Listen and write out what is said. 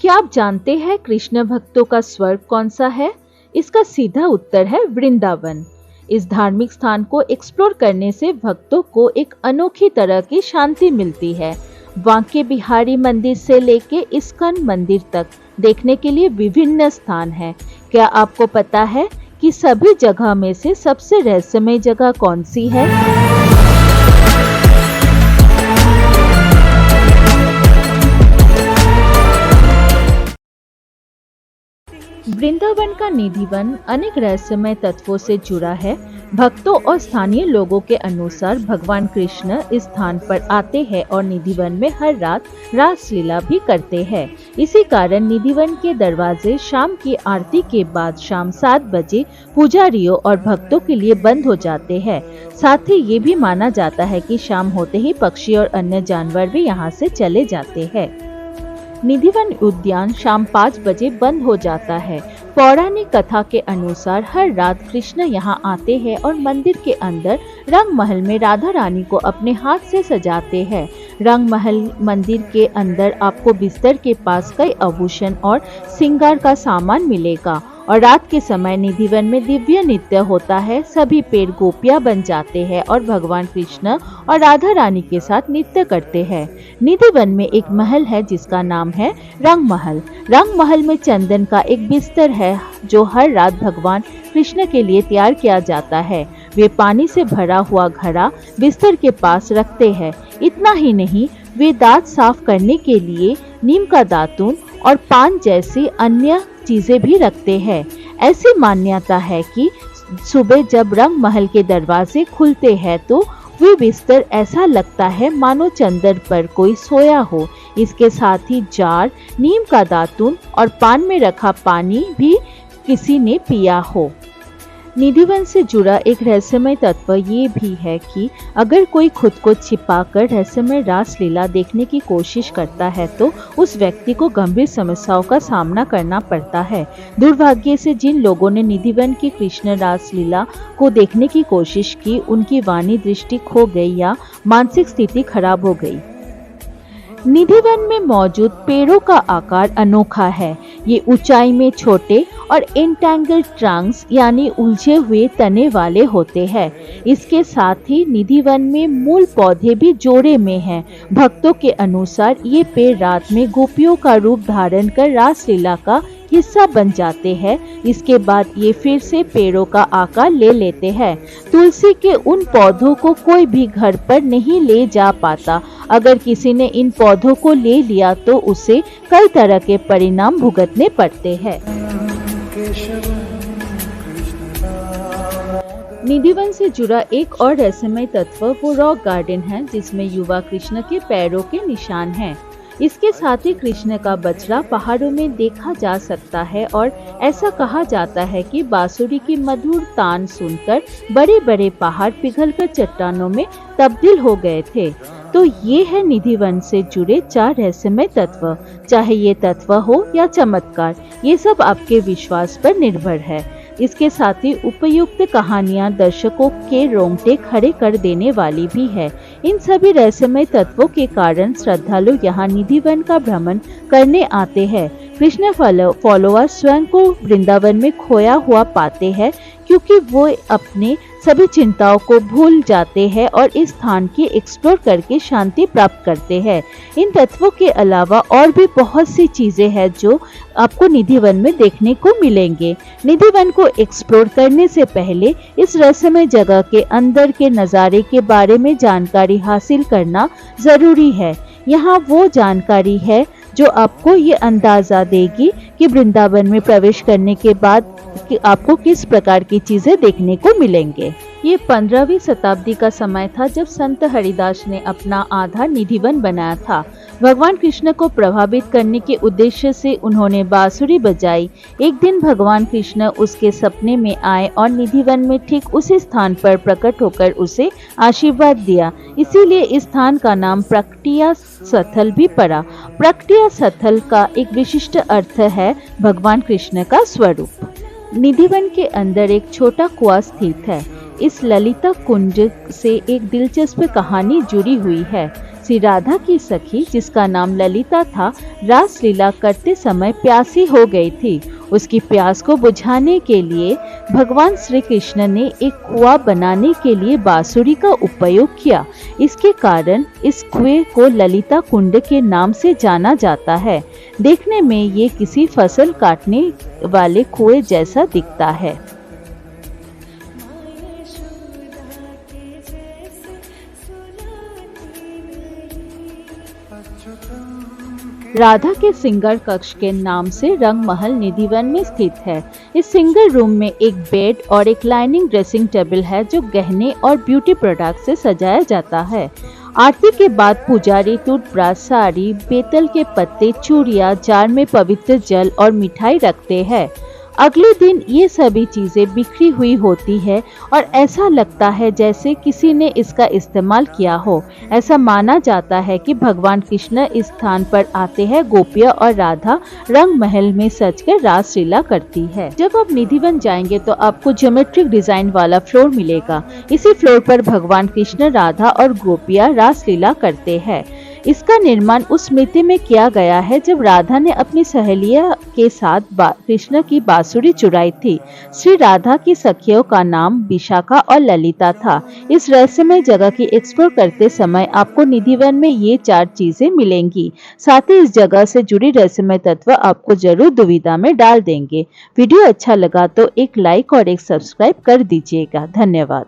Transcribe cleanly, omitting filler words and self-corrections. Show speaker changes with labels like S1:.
S1: क्या आप जानते हैं कृष्ण भक्तों का स्वर्ग कौन सा है? इसका सीधा उत्तर है वृंदावन। इस धार्मिक स्थान को एक्सप्लोर करने से भक्तों को एक अनोखी तरह की शांति मिलती है। बांके बिहारी मंदिर से लेके इस्कॉन मंदिर तक देखने के लिए विभिन्न स्थान हैं। क्या आपको पता है कि सभी जगह में से सबसे रहस्यमय जगह कौन सी है? वृंदावन का निधिवन अनेक रहस्यमय तत्वों से जुड़ा है। भक्तों और स्थानीय लोगों के अनुसार भगवान कृष्ण इस स्थान पर आते हैं और निधिवन में हर रात रास लीला भी करते हैं। इसी कारण निधिवन के दरवाजे शाम की आरती के बाद शाम 7 बजे पुजारियों और भक्तों के लिए बंद हो जाते हैं। साथ ही ये भी माना जाता है कि शाम होते ही पक्षी और अन्य जानवर भी यहाँ से चले जाते हैं। निधिवन उद्यान शाम 5 बजे बंद हो जाता है। पौराणिक कथा के अनुसार हर रात कृष्ण यहाँ आते हैं और मंदिर के अंदर रंग महल में राधा रानी को अपने हाथ से सजाते हैं। रंग महल मंदिर के अंदर आपको बिस्तर के पास कई आभूषण और श्रृंगार का सामान मिलेगा और रात के समय निधिवन में दिव्य नृत्य होता है। सभी पेड़ गोपियां बन जाते हैं और भगवान कृष्ण और राधा रानी के साथ नृत्य करते हैं। निधिवन में एक महल है जिसका नाम है रंग महल। रंग महल में चंदन का एक बिस्तर है जो हर रात भगवान कृष्ण के लिए तैयार किया जाता है। वे पानी से भरा हुआ घड़ा बिस्तर के पास रखते हैं। इतना ही नहीं, वे दांत साफ करने के लिए नीम का दातुन और पान जैसी अन्य चीजें भी रखते हैं। ऐसी मान्यता है कि सुबह जब रंग महल के दरवाजे खुलते हैं तो वे बिस्तर ऐसा लगता है मानो चंदन पर कोई सोया हो। इसके साथ ही जार, नीम का दातुन और पान में रखा पानी भी किसी ने पिया हो। निधिवन से जुड़ा एक रहस्यमय तत्व ये भी है कि अगर कोई खुद को छिपाकर रहस्यमय रास लीला देखने की कोशिश करता है तो उस व्यक्ति को गंभीर समस्याओं का सामना करना पड़ता है। दुर्भाग्य से जिन लोगों ने निधिवन की कृष्ण रास लीला को देखने की कोशिश की, उनकी वाणी दृष्टि खो गई या मानसिक स्थिति खराब हो गई। निधिवन में मौजूद पेड़ों का आकार अनोखा है। ये ऊंचाई में छोटे और एंटेंगल्ड ट्रंक्स यानी उलझे हुए तने वाले होते हैं। इसके साथ ही निधिवन में मूल पौधे भी जोड़े में हैं। भक्तों के अनुसार ये पेड़ रात में गोपियों का रूप धारण कर रास लीला का हिस्सा बन जाते हैं। इसके बाद ये फिर से पेड़ों का आकार ले लेते हैं। तुलसी के उन पौधों को कोई भी घर पर नहीं ले जा पाता। अगर किसी ने इन पौधों को ले लिया तो उसे कई तरह के परिणाम भुगतने पड़ते हैं। निधिवन से जुड़ा एक और रहस्यमय तत्व वो रॉक गार्डन है जिसमें युवा कृष्ण के पैरों के निशान हैं। इसके साथ ही कृष्ण का बछड़ा पहाड़ों में देखा जा सकता है और ऐसा कहा जाता है कि बांसुरी की मधुर तान सुनकर बड़े बड़े पहाड़ पिघलकर चट्टानों में तब्दील हो गए थे। तो ये है निधिवन से जुड़े 4 रहस्यमय तत्व। चाहे ये तत्व हो या चमत्कार, ये सब आपके विश्वास पर निर्भर है। इसके साथ ही उपयुक्त कहानियां दर्शकों के रोंगटे खड़े कर देने वाली भी है। इन सभी रहस्यमय तत्वों के कारण श्रद्धालु यहाँ निधिवन का भ्रमण करने आते हैं। कृष्ण फॉलोअर स्वयं को वृंदावन में खोया हुआ पाते हैं क्योंकि वो अपने सभी चिंताओं को भूल जाते हैं और इस स्थान की एक्सप्लोर करके शांति प्राप्त करते हैं। इन तत्वों के अलावा और भी बहुत सी चीजें हैं जो आपको निधिवन में देखने को मिलेंगे। निधिवन को एक्सप्लोर करने से पहले इस रहस्यमय जगह के अंदर के नज़ारे के बारे में जानकारी हासिल करना जरूरी है। यहाँ वो जानकारी है जो आपको ये अंदाजा देगी कि वृंदावन में प्रवेश करने के बाद कि आपको किस प्रकार की चीजें देखने को मिलेंगे। ये 15वीं शताब्दी का समय था जब संत हरिदास ने अपना आधार निधिवन बनाया था। भगवान कृष्ण को प्रभावित करने के उद्देश्य से उन्होंने बांसुरी बजाई। एक दिन भगवान कृष्ण उसके सपने में आए और निधिवन में ठीक उसी स्थान पर प्रकट होकर उसे आशीर्वाद दिया। इसीलिए इस स्थान का नाम प्रकटिया स्थल भी पड़ा। प्रकटिया स्थल का एक विशिष्ट अर्थ है भगवान कृष्ण का स्वरूप। निधिवन के अंदर एक छोटा कुआं स्थित है। इस ललिता कुंज से एक दिलचस्प कहानी जुड़ी हुई है। श्री राधा की सखी, जिसका नाम ललिता था, रासलीला करते समय प्यासी हो गई थी। उसकी प्यास को बुझाने के लिए भगवान श्री कृष्ण ने एक कुआं बनाने के लिए बांसुरी का उपयोग किया। इसके कारण इस कुएं को ललिता कुंड के नाम से जाना जाता है। देखने में ये किसी फसल काटने वाले कुएं जैसा दिखता है। राधा के सिंगर कक्ष के नाम से रंग महल निधिवन में स्थित है। इस सिंगर रूम में एक बेड और एक लाइनिंग ड्रेसिंग टेबल है, जो गहने और ब्यूटी प्रोडक्ट से सजाया जाता है। आरती के बाद पुजारी टूथब्रश, साड़ी, बेतल के पत्ते, चूड़ियाँ, जार में पवित्र जल और मिठाई रखते हैं। अगले दिन ये सभी चीजें बिखरी हुई होती है और ऐसा लगता है जैसे किसी ने इसका इस्तेमाल किया हो। ऐसा माना जाता है कि भगवान कृष्ण इस स्थान पर आते हैं। गोपियां और राधा रंग महल में सजकर रासलीला करती है। जब आप निधिवन जाएंगे तो आपको ज्योमेट्रिक डिजाइन वाला फ्लोर मिलेगा। इसी फ्लोर पर भगवान कृष्ण, राधा और गोपियां रासलीला करते हैं। इसका निर्माण उस स्मृति में किया गया है जब राधा ने अपनी सहेलियों के साथ कृष्ण की बांसुरी चुराई थी। श्री राधा की सखियों का नाम विशाखा और ललिता था। इस रहस्यमय जगह की एक्सप्लोर करते समय आपको निधिवन में ये 4 चीजें मिलेंगी। साथ ही इस जगह से जुड़ी रहस्यमय तत्व आपको जरूर दुविधा में डाल देंगे। वीडियो अच्छा लगा तो एक लाइक और एक सब्सक्राइब कर दीजिएगा। धन्यवाद।